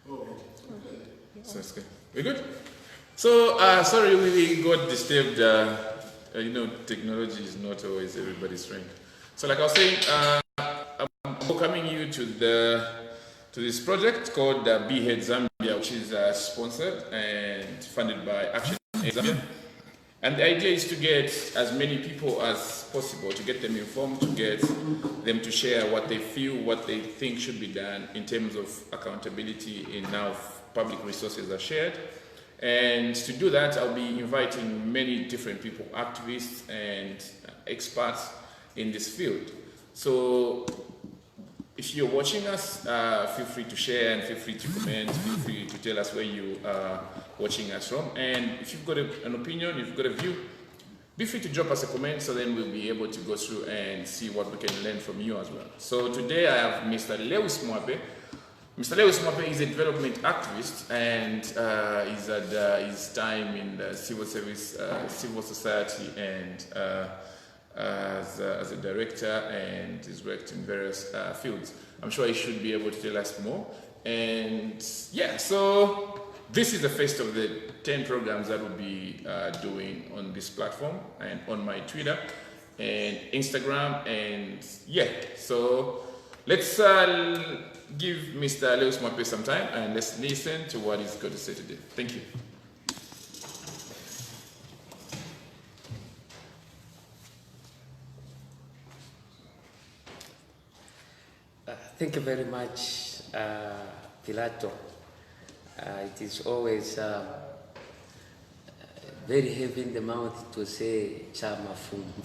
Oh, okay. So that's good. We're good? So, sorry we got disturbed. Technology is not always everybody's friend. So like I was saying, I'm welcoming you to this project called Behead Zambia, which is sponsored and funded by Action Aid Zambia. And the idea is to get as many people as possible, to get them informed, to get them to share what they feel, what they think should be done in terms of accountability in how public resources are shared. And to do that, I'll be inviting many different people, activists and experts in this field. So if you're watching us, feel free to share and feel free to comment, feel free to tell us where you are watching us from. And if you've got an opinion, if you've got a view, be free to drop us a comment so then we'll be able to go through and see what we can learn from you as well. So today I have Mr. Lewis Mwape. Mr. Lewis Mwape is a development activist and he's had his time in the civil service, civil society and as a director, and he's worked in various fields. I'm sure he should be able to tell us more. And yeah, so this is the first of the 10 programs that we'll be doing on this platform and on my Twitter and Instagram. And yeah, so let's give Mr. Lewis Mwape some time and let's listen to what he's got to say today. Thank you. Thank you very much, Pilato. It is always very heavy in the mouth to say Chama Fumba.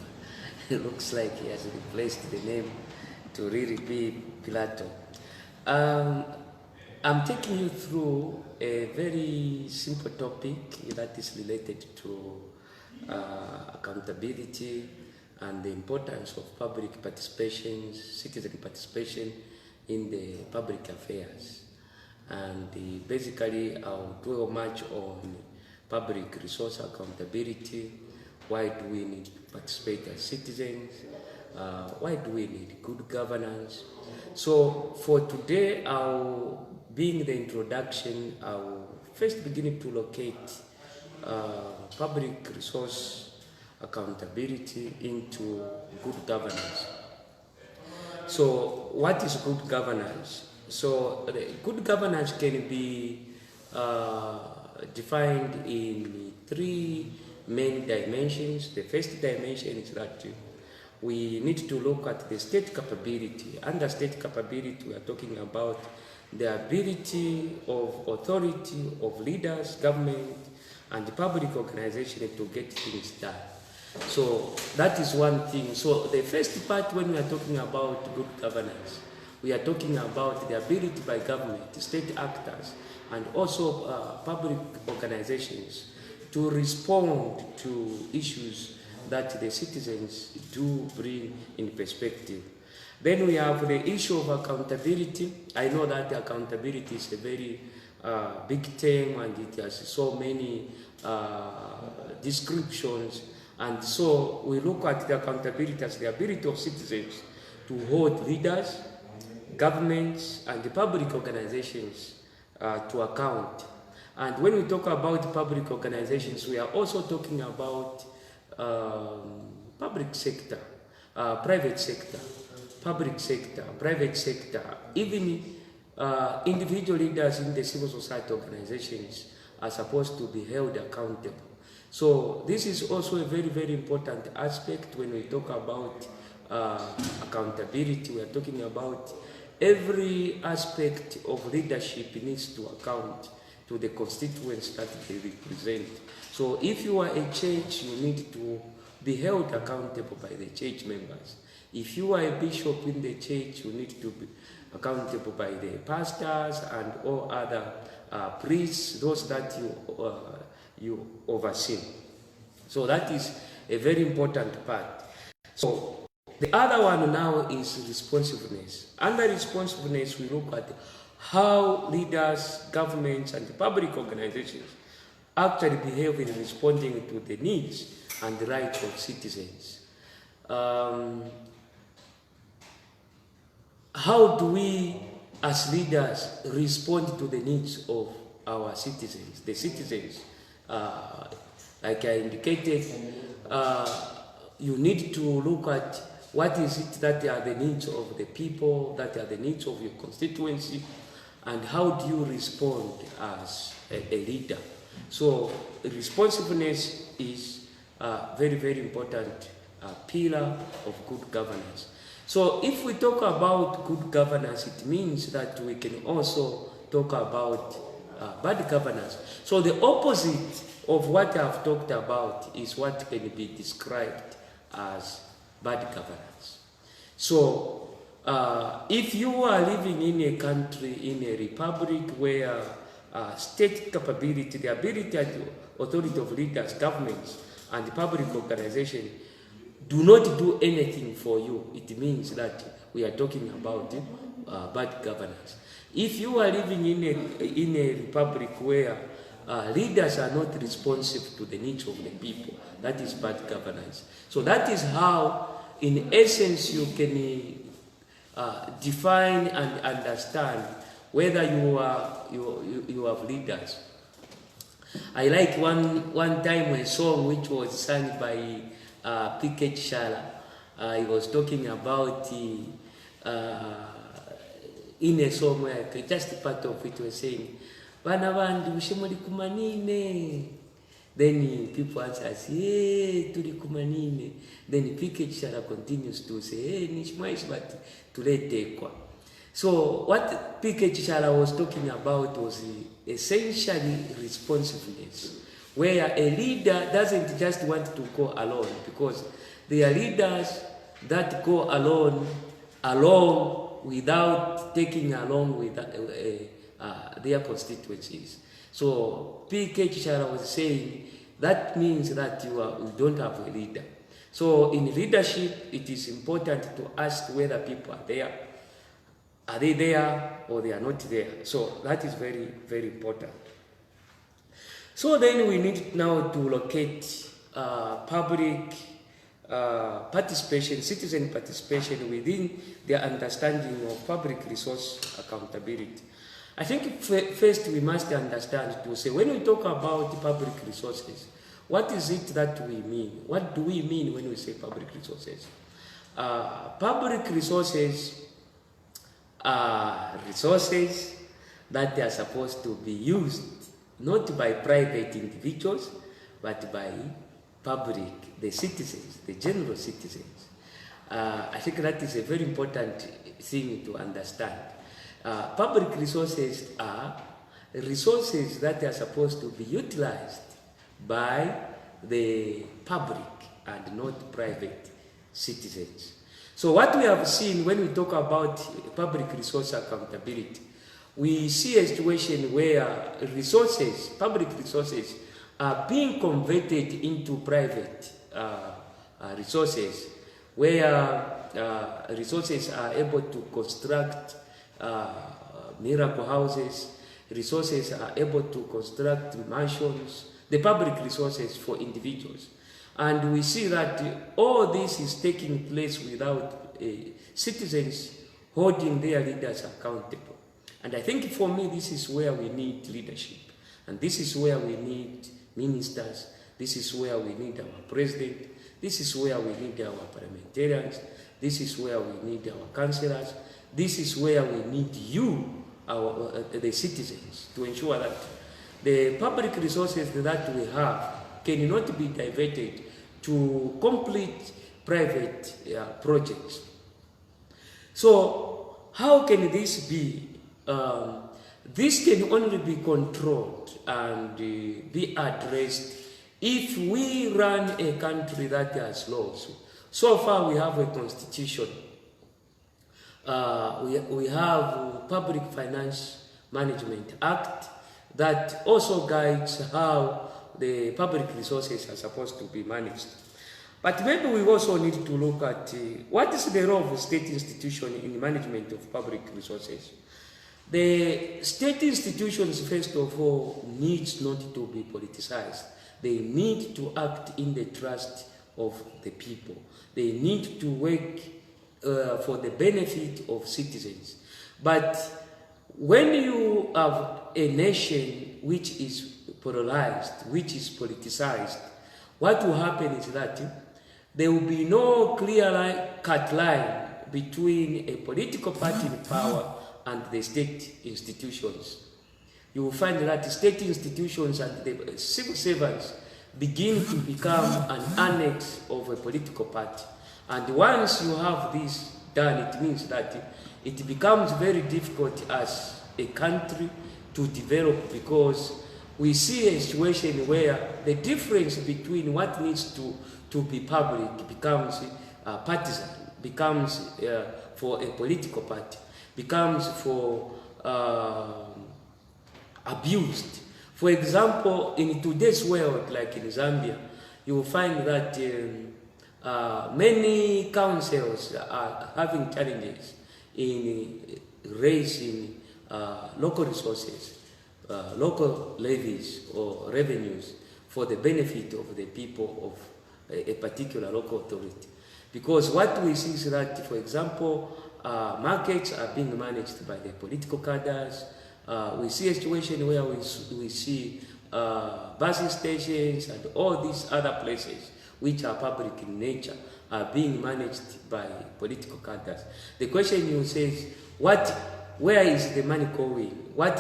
It looks like he has replaced the name to really be Pilato. I'm taking you through a very simple topic that is related to accountability and the importance of public participation, citizen participation in the public affairs. And basically I'll dwell much on public resource accountability. Why do we need to participate as citizens? Why do we need good governance? So for today, being the introduction, I'll first begin to locate public resource accountability into good governance. So what is good governance? So good governance can be defined in 3 main dimensions. The first dimension is that we need to look at the state capability. Under state capability, we are talking about the ability of authority, of leaders, government, and the public organization to get things done. So that is one thing. So the first part, when we are talking about good governance, we are talking about the ability by government, state actors, and also public organizations to respond to issues that the citizens do bring in perspective. Then we have the issue of accountability. I know that accountability is a very big term and it has so many descriptions. And so we look at the accountability as the ability of citizens to hold leaders, governments, and the public organizations to account. And when we talk about public organizations, we are also talking about public sector, private sector, public sector, private sector, even individual leaders in the civil society organizations are supposed to be held accountable. So this is also a very, very important aspect when we talk about accountability. We are talking about every aspect of leadership needs to account to the constituents that they represent. So if you are a church, you need to be held accountable by the church members. If you are a bishop in the church, you need to be accountable by the pastors and all other priests, those that you oversee. So that is a very important part. So the other one now is responsiveness. Under responsiveness, we look at how leaders, governments, and public organizations actually behave in responding to the needs and the rights of citizens. How do we as leaders, respond to the needs of our citizens, the citizens. Like I indicated, you need to look at what is it that are the needs of the people, that are the needs of your constituency, and how do you respond as a leader. So responsiveness is a very, very important pillar of good governance. So if we talk about good governance, it means that we can also talk about bad governance. So the opposite of what I've talked about is what can be described as bad governance. So if you are living in a country, in a republic where state capability, the ability and authority of leaders, governments, and public organizations do not do anything for you, it means that we are talking about bad governance. If you are living in a republic where leaders are not responsive to the needs of the people, that is bad governance. So that is how, in essence, you can define and understand whether you have leaders. I like one time a song which was sung by P.K. Shala. He was talking about in a song where just part of it was saying, "Bana bandi ushemuli kumanine." Then people answer, "Hey, tuli kumanine." Then P.K. Shala continues to say, "Hey, nishmaish bati tuletekwa." So what P.K. Shala was talking about was essentially responsiveness, where a leader doesn't just want to go alone, because there are leaders that go along without taking along with their constituencies. So P.K. Shala was saying that means that you don't have a leader. So in leadership, it is important to ask whether people are there. Are they there or they are not there? So that is very, very important. So then we need now to locate public participation, citizen participation within their understanding of public resource accountability. I think first we must understand to say, when we talk about public resources, what is it that we mean? What do we mean when we say public resources? Public resources are resources that are supposed to be used not by private individuals, but by public, the citizens, the general citizens. I think that is a very important thing to understand. Public resources are resources that are supposed to be utilized by the public and not private citizens. So what we have seen when we talk about public resource accountability, we see a situation where resources, public resources, are being converted into private resources, where resources are able to construct miracle houses, resources are able to construct mansions, the public resources for individuals. And we see that all this is taking place without citizens holding their leaders accountable. And I think for me, this is where we need leadership. And this is where we need ministers. This is where we need our president. This is where we need our parliamentarians. This is where we need our councillors. This is where we need you, the citizens, to ensure that the public resources that we have cannot be diverted to complete private projects. So how can this be? This can only be controlled and be addressed if we run a country that has laws. So far we have a constitution. We have Public Finance Management Act that also guides how the public resources are supposed to be managed. But maybe we also need to look at what is the role of state institution in management of public resources. The state institutions, first of all, needs not to be politicized. They need to act in the trust of the people. They need to work for the benefit of citizens. But when you have a nation which is polarized, which is politicized, what will happen is that there will be no cut line between a political party in power and the state institutions. You will find that state institutions and the civil servants begin to become an annex of a political party. And once you have this done, it means that it becomes very difficult as a country to develop, because we see a situation where the difference between what needs to be public becomes partisan, becomes for a political party, becomes for abused. For example, in today's world, like in Zambia, you will find that many councils are having challenges in raising local resources, local levies or revenues for the benefit of the people of a particular local authority. Because what we see is that, for example, markets are being managed by the political cadres. We see a situation where we see bus stations and all these other places which are public in nature are being managed by political cadres. The question you say is, where is the money going? What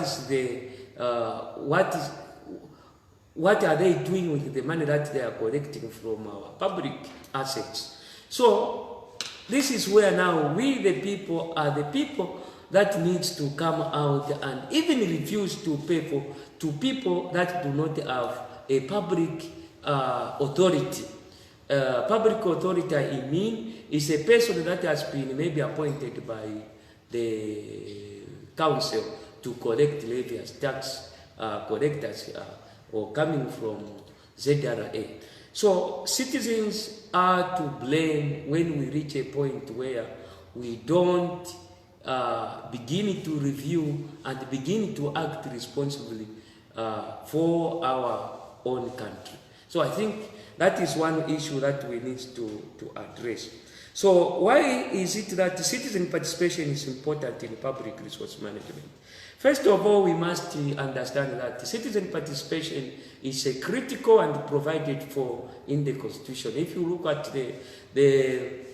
are they doing with the money that they are collecting from our public assets? So this is where now we, the people, are the people that needs to come out and even refuse to pay to people that do not have a public authority. Public authority, I mean, is a person that has been maybe appointed by the council to collect levies, tax collectors, or coming from ZRA. So citizens are to blame when we reach a point where we don't begin to review and begin to act responsibly for our own country. So I think that is one issue that we need to address. So why is it that citizen participation is important in public resource management? First of all, we must understand that citizen participation is a critical and provided for in the Constitution. If you look at the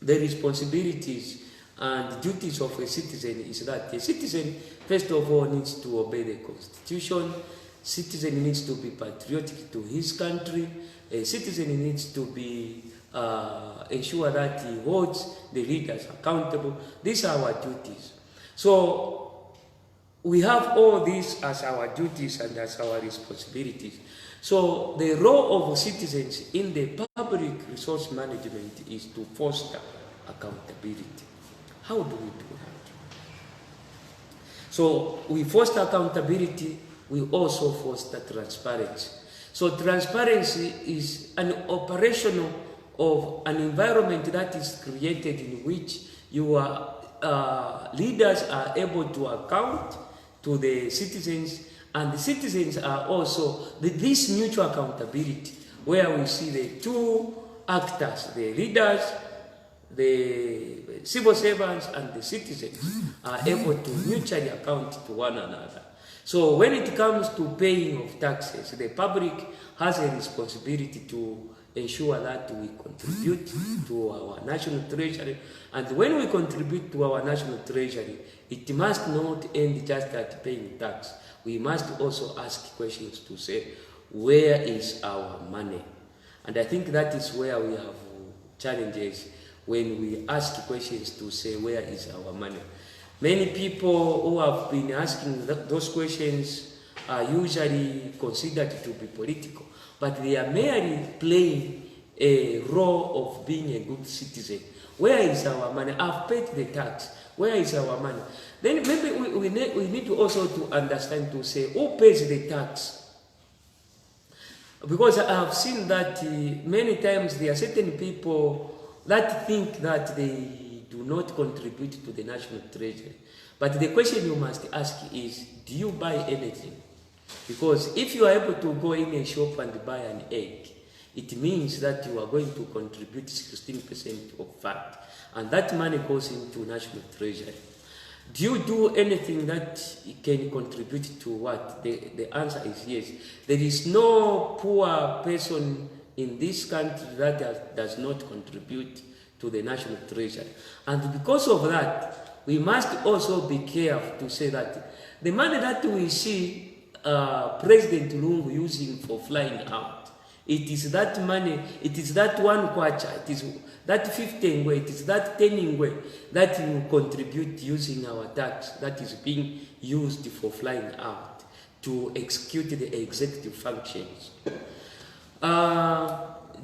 responsibilities and duties of a citizen, is that a citizen, first of all, needs to obey the Constitution. Citizen needs to be patriotic to his country. A citizen needs to be ensure that he holds the leaders accountable. These are our duties. So we have all these as our duties and as our responsibilities. So the role of citizens in the public resource management is to foster accountability. How do we do that? So we foster accountability, we also foster transparency. So transparency is an operational of an environment that is created in which your leaders are able to account to the citizens, and the citizens are also this mutual accountability, where we see the two actors, the leaders, the civil servants, and the citizens are able to mutually account to one another. So when it comes to paying of taxes, the public has a responsibility to ensure that we contribute to our national treasury. And when we contribute to our national treasury, it must not end just at paying tax. We must also ask questions to say, where is our money? And I think that is where we have challenges when we ask questions to say, where is our money? Many people who have been asking those questions are usually considered to be political, but they are merely playing a role of being a good citizen. Where is our money? I've paid the tax. Where is our money? Then maybe we need to also to understand, to say, who pays the tax? Because I have seen that many times there are certain people that think that they do not contribute to the national treasury. But the question you must ask is, do you buy anything? Because if you are able to go in a shop and buy an egg, it means that you are going to contribute 16% of VAT. And that money goes into national treasury. Do you do anything that can contribute to what? The answer is yes. There is no poor person in this country that does not contribute to the national treasury. And because of that, we must also be careful to say that the money that we see President Lungu using for flying out, it is that money, it is that one kwacha, it is that 15 way, it is that 10 way that will contribute using our tax that is being used for flying out to execute the executive functions.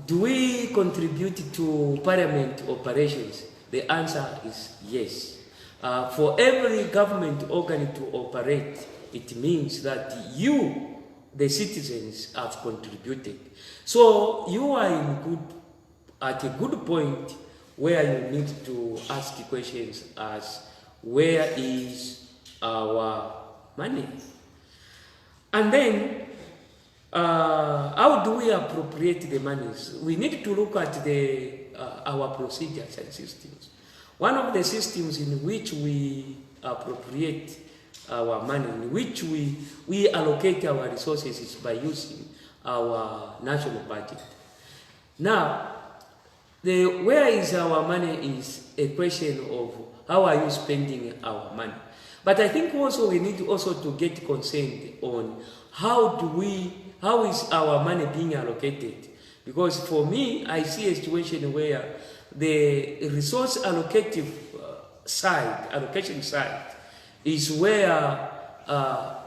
Do we contribute to parliament operations? The answer is yes. For every government organ to operate, it means that you, the citizens, have contributed. So you are at a good point where you need to ask questions as where is our money? And then how do we appropriate the monies? We need to look at our procedures and systems. One of the systems in which we appropriate our money, in which we allocate our resources is by using our national budget. Now, where is our money is a question of how are you spending our money. But I think also we need also to get consent on how is our money being allocated. Because for me, I see a situation where the resource allocation side is where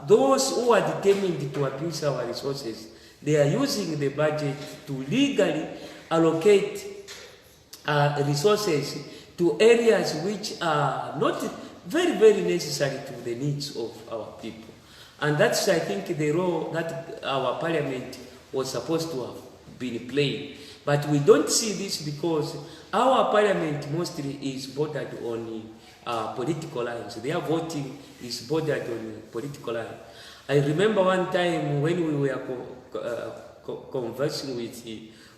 those who are determined to abuse our resources, they are using the budget to legally allocate resources to areas which are not very, very necessary to the needs of our people. And that's, I think, the role that our parliament was supposed to have been playing. But we don't see this because our parliament mostly is bordered on political lines. Their voting is bordered on political lines. I remember one time when we were conversing with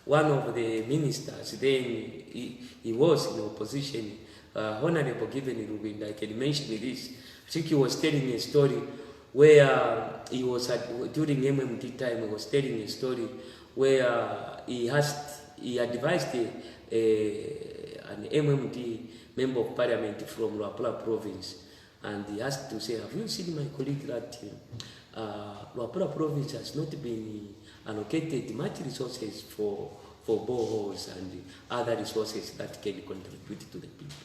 one of the ministers, then he was in opposition, Honorable Given Rubinda. I can mention this. I think he was telling a story where he was during MMD time, he was telling a story where he advised an MMD member of parliament from Luapula province, and he asked to say, have you seen my colleague that Luapula province has not been allocated much resources for boreholes and other resources that can contribute to the people.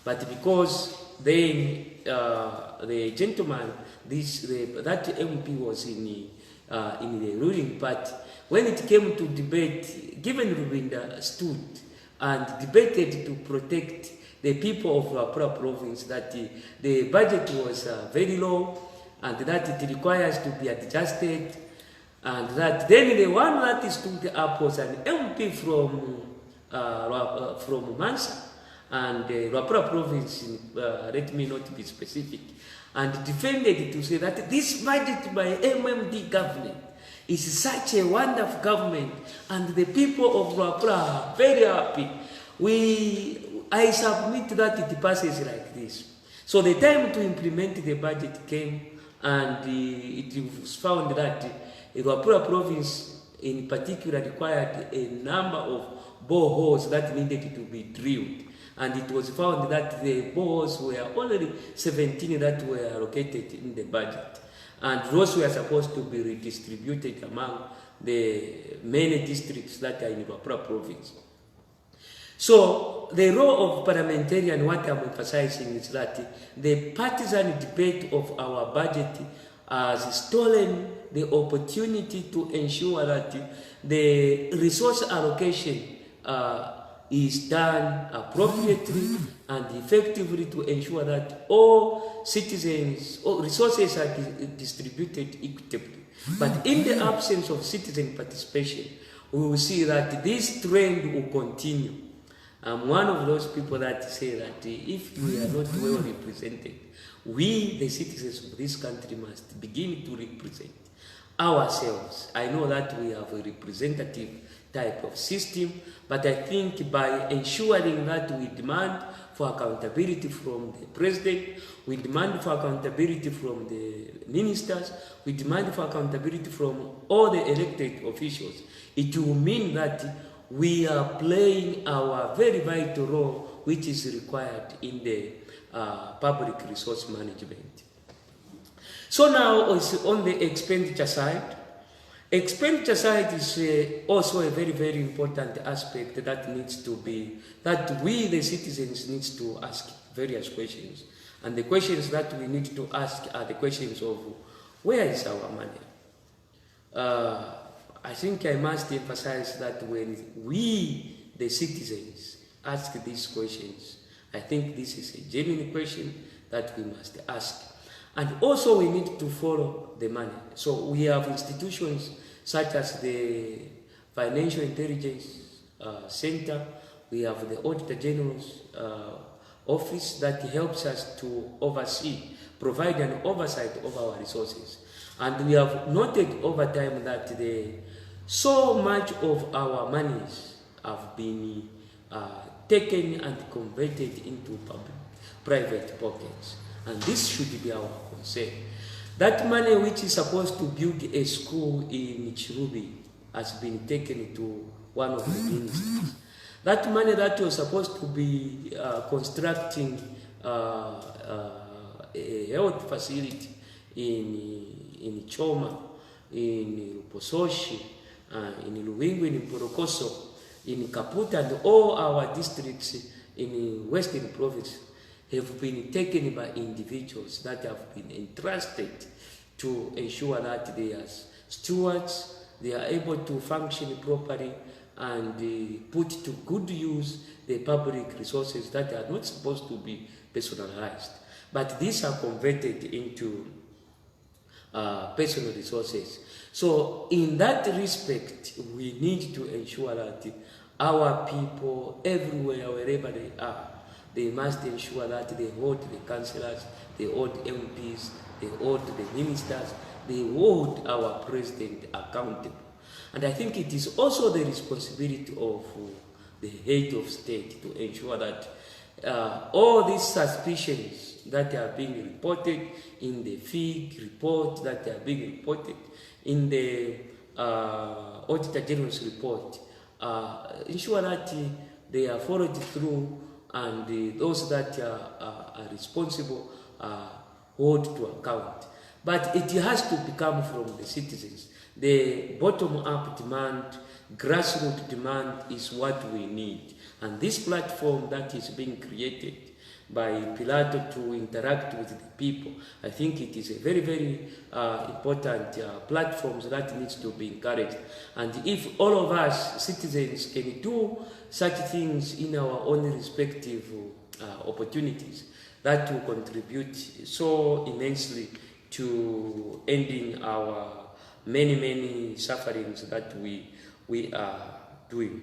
But because then the gentleman, that MP was in the ruling party, when it came to debate, Given Rubinda stood and debated to protect the people of Luapula province, that the budget was very low and that it requires to be adjusted, and that then the one that stood up was an MP from Mansa and Luapula province, let me not be specific, and defended to say that this budget by MMD government is such a wonderful government and the people of Luapula are very happy. I submit that it passes like this. So the time to implement the budget came, and it was found that Luapula province in particular required a number of boreholes that needed to be drilled. And it was found that the boreholes were only 17 that were allocated in the budget. And those were supposed to be redistributed among the many districts that are in Luapula province. So the role of parliamentarian, what I'm emphasizing is that the partisan debate of our budget has stolen the opportunity to ensure that the resource allocation is done appropriately and effectively to ensure that all citizens, all resources are distributed equitably. But in the absence of citizen participation, we will see that this trend will continue. I'm one of those people that say that if we are not well represented, we, the citizens of this country, must begin to represent ourselves. I know that we have a representative type of system. But I think by ensuring that we demand for accountability from the president, we demand for accountability from the ministers, we demand for accountability from all the elected officials, it will mean that we are playing our very vital role which is required in the public resource management. So now on the expenditure side. Expenditure side is also a very, very important aspect that needs to be, that we the citizens needs to ask various questions. And the questions that we need to ask are the questions of where is our money? I think I must emphasize that when we the citizens ask these questions, I think this is a genuine question that we must ask. And also we need to follow the money. So we have institutions such as the Financial Intelligence Center, we have the Auditor General's office that helps us to oversee, provide an oversight of our resources. And we have noted over time that so much of our monies have been taken and converted into private pockets. And this should be our concern. That money which is supposed to build a school in Chirubi has been taken to one of the ministries. That money that was supposed to be constructing a health facility in Choma, in Pososhi, in Luwingu, in Porokoso, in Kaputa, and all our districts in Western Province have been taken by individuals that have been entrusted to ensure that they are stewards, they are able to function properly and put to good use the public resources that are not supposed to be personalized. But these are converted into personal resources. So in that respect, we need to ensure that our people everywhere, wherever they are, they must ensure that they hold the councillors, they hold MPs, they hold the ministers, they hold our president accountable. And I think it is also the responsibility of the head of state to ensure that all these suspicions that are being reported in the FIG report, that are being reported in the Auditor General's report, ensure that they are followed through and those that are responsible hold to account. But it has to become from the citizens. The bottom-up demand, grassroots demand is what we need. And this platform that is being created by Pilato to interact with the people, I think it is a very, very important platform that needs to be encouraged. And if all of us citizens can do such things in our own respective opportunities, that will contribute so immensely to ending our many sufferings that we are doing.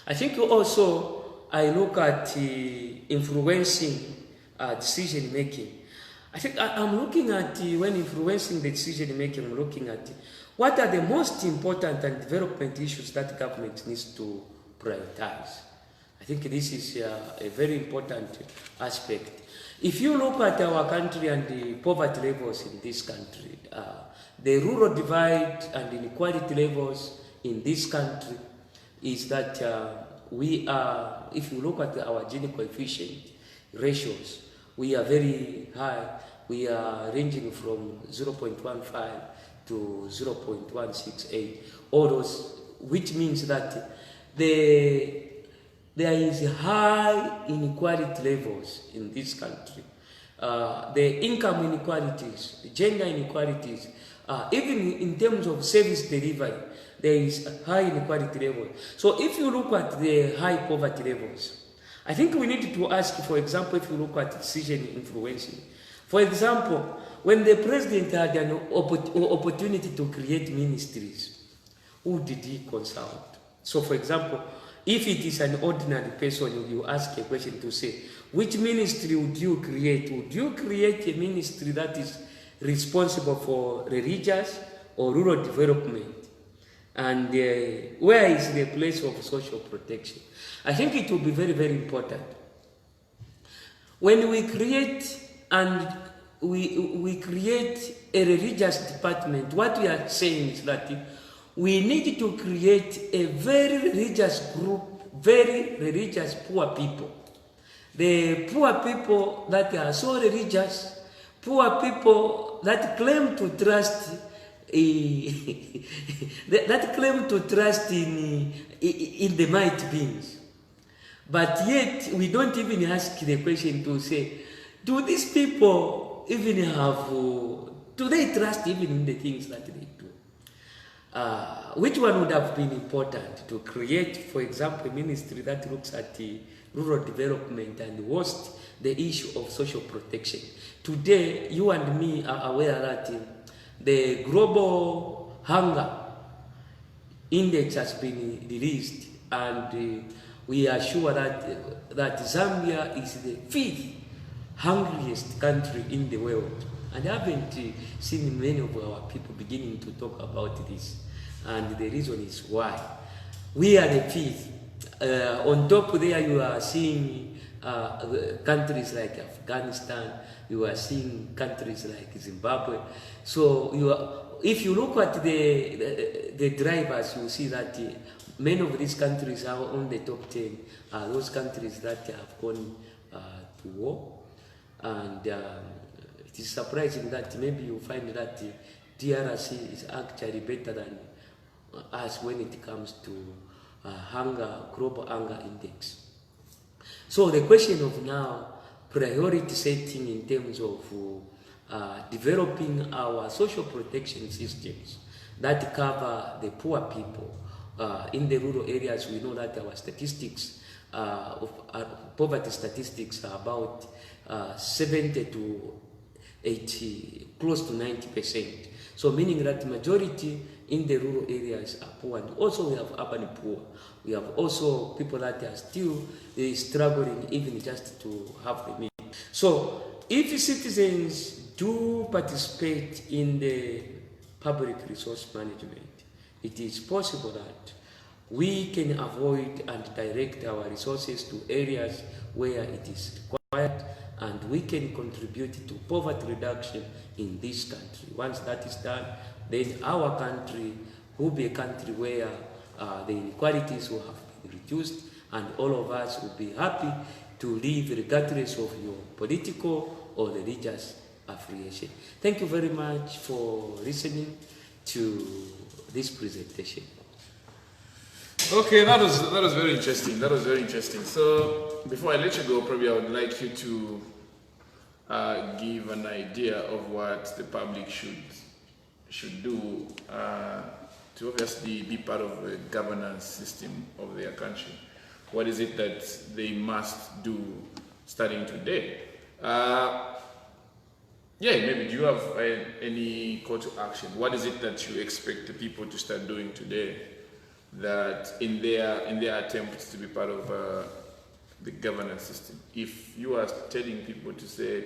I think also I look at influencing decision making. I think I'm looking at when influencing the decision making, I'm looking at what are the most important and development issues that government needs to prioritize. I think this is a very important aspect. If you look at our country and the poverty levels in this country, the rural divide and inequality levels in this country is that we are, if you look at our Gini coefficient ratios, we are very high. We are ranging from 0.15 to 0.168, all those, which means that there is high inequality levels in this country. The income inequalities, the gender inequalities, even in terms of service delivery, there is a high inequality level. So if you look at the high poverty levels, I think we need to ask, for example, if you look at decision influencing. For example, when the president had an opportunity to create ministries, who did he consult? So for example, if it is an ordinary person, you ask a question to say, which ministry would you create? Would you create a ministry that is responsible for religious or rural development? And where is the place of social protection? I think it will be very, very important. When we create and we create a religious department, what we are saying is that we need to create a very religious group, very religious poor people. The poor people that are so religious, poor people that claim to trust that claim to trust in the might beings. But yet we don't even ask the question to say, do these people even have, do they trust even in the things that they do? Which one would have been important to create, for example, a ministry that looks at the rural development and host the issue of social protection? Today, you and me are aware that the global hunger index has been released, and we are sure that Zambia is the 5th hungriest country in the world. And I haven't seen many of our people beginning to talk about this. And the reason is why. We are the 5th. On top there, you are seeing countries like Afghanistan, you are seeing countries like Zimbabwe. So if you look at the drivers, you see that many of these countries are on the top 10, those countries that have gone to war. And it is surprising that maybe you find that DRC is actually better than us when it comes to global hunger index. So the question of now, priority setting in terms of developing our social protection systems that cover the poor people. In the rural areas, we know that our statistics, poverty statistics are about 70 to 80, close to 90%. So meaning that the majority in the rural areas are poor. And also we have urban poor. We have also people that are still struggling even just to have the meat. So if citizens do participate in the public resource management, it is possible that we can avoid and direct our resources to areas where it is required, and we can contribute to poverty reduction in this country. Once that is done, then our country will be a country where the inequalities will have been reduced, and all of us will be happy to live regardless of your political or religious affiliation. Thank you very much for listening to this presentation. Okay, that was very interesting. That was very interesting. So before I let you go, probably I would like you to give an idea of what the public should do to obviously be part of the governance system of their country. What is it that they must do starting today? Maybe do you have any call to action? What is it that you expect the people to start doing today, that in their attempts to be part of the governance system? If you are telling people to say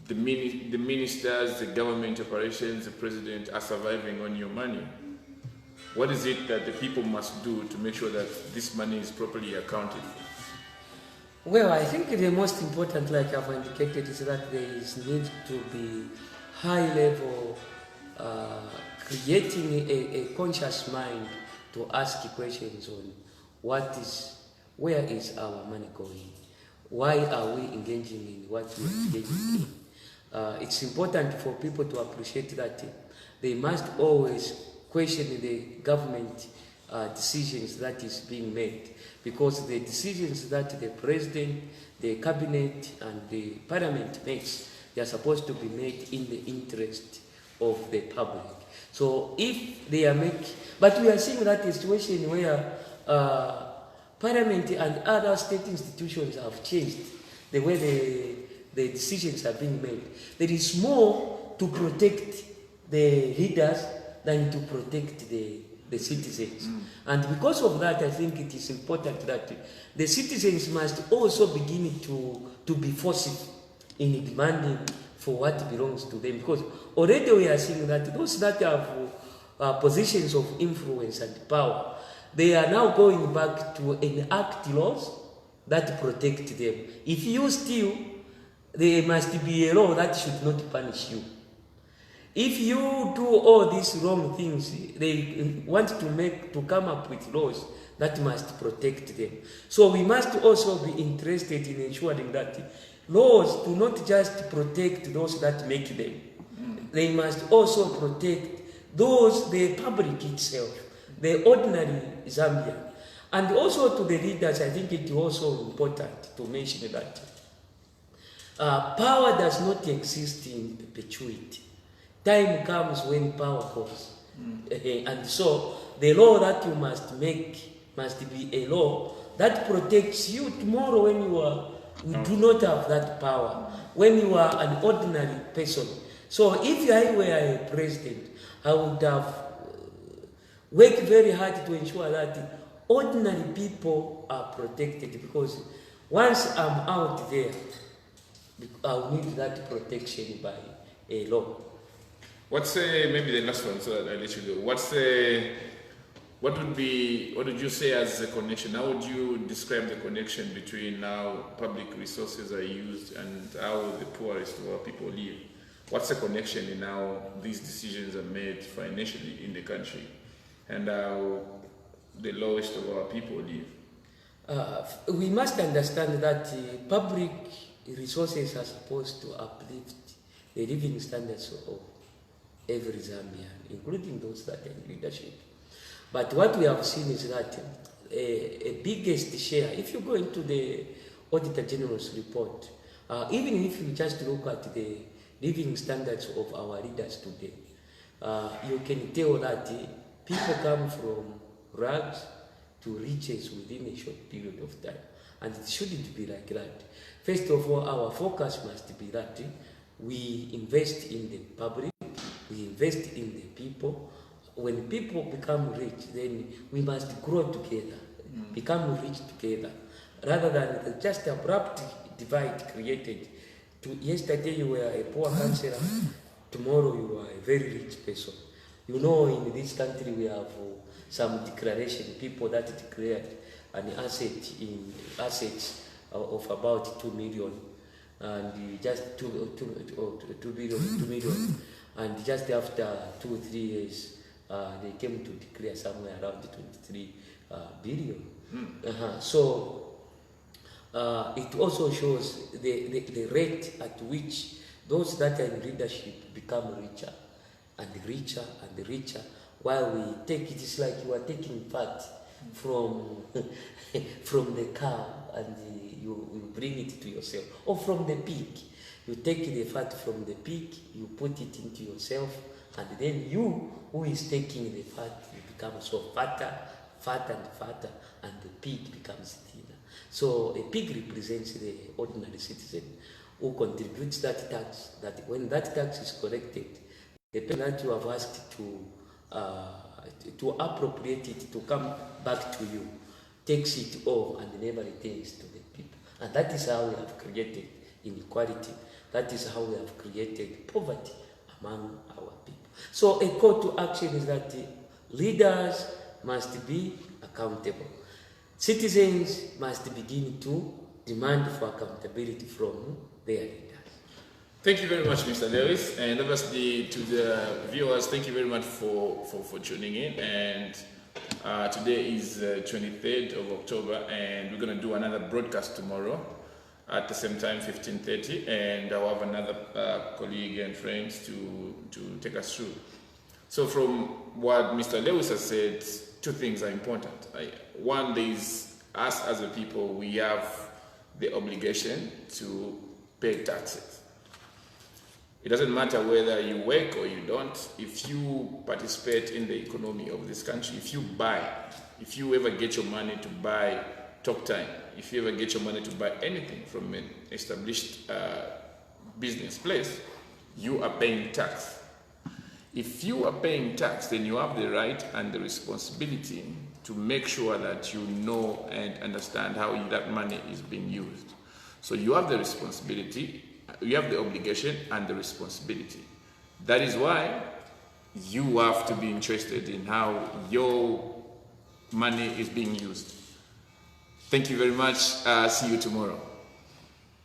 the ministers, the government operations, the president are surviving on your money, what is it that the people must do to make sure that this money is properly accounted for? Well, I think the most important, like I've indicated, is that there is need to be high level creating a conscious mind to ask questions on where is our money going? Why are we engaging in what we are engaging in? It's important for people to appreciate that they must always question the government decisions that is being made, because the decisions that the president, the cabinet and the parliament makes, they are supposed to be made in the interest of the public. So if they are making, but we are seeing that situation where parliament and other state institutions have changed the way the decisions are being made. There is more to protect the leaders than to protect the citizens. And because of that, I think it is important that the citizens must also begin to be forceful in demanding for what belongs to them. Because already we are seeing that those that have positions of influence and power, they are now going back to enact laws that protect them. If you steal, there must be a law that should not punish you. If you do all these wrong things, they want to come up with laws that must protect them. So we must also be interested in ensuring that laws do not just protect those that make them. They must also protect those, the public itself, the ordinary Zambian. And also to the leaders, I think it is also important to mention that power does not exist in perpetuity. Time comes when power goes. And so the law that you must make must be a law that protects you tomorrow when you do not have that power, when you are an ordinary person. So if I were a president, I would have worked very hard to ensure that ordinary people are protected, because once I'm out there, I'll need that protection by a law. What's maybe the last one, so that I let you go. What would you say as a connection? How would you describe the connection between how public resources are used and how the poorest of our people live? What's the connection in how these decisions are made financially in the country and how the lowest of our people live? We must understand that public resources are supposed to uplift the living standards of every Zambian, including those that are in leadership. But what we have seen is that a biggest share, if you go into the Auditor General's report, even if you just look at the living standards of our leaders today, you can tell that people come from rags to riches within a short period of time. And it shouldn't be like that. First of all, our focus must be that we invest in the public, we invest in the people. When people become rich, then we must grow together, become rich together, rather than just abrupt divide created. Yesterday you were a poor councillor, tomorrow you are a very rich person. You know, in this country we have some declaration, people that declared an assets of about 2 million, and just 2 million, and just after 2 or 3 years, they came to declare somewhere around 23 billion. So it also shows the rate at which those that are in leadership become richer and richer and richer, while we take it, it's like you are taking fat from from the cow and you bring it to yourself, or from the pig. You take the fat from the pig, you put it into yourself, and then you, who is taking the fat, you become so fatter, and the pig becomes thinner. So a pig represents the ordinary citizen who contributes that tax, that when that tax is collected, the person that you have asked to appropriate it, to come back to you, takes it all and never returns to the people. And that is how we have created inequality. That is how we have created poverty among our people. So a call to action is that leaders must be accountable. Citizens must begin to demand for accountability from their leaders. Thank you very much, Mr. Lewis, and obviously to the viewers, thank you very much for tuning in. And today is 23rd of October, and we're going to do another broadcast tomorrow at the same time, 15:30, and I'll have another colleague and friends to take us through. So from what Mr. Lewis has said, two things are important. One is, us as a people, we have the obligation to pay taxes. It doesn't matter whether you work or you don't. If you participate in the economy of this country, if you ever get your money to buy talk time, if you ever get your money to buy anything from an established business place, you are paying tax. If you are paying tax, then you have the right and the responsibility to make sure that you know and understand how that money is being used. So you have the responsibility, you have the obligation and the responsibility. That is why you have to be interested in how your money is being used. Thank you very much. See you tomorrow.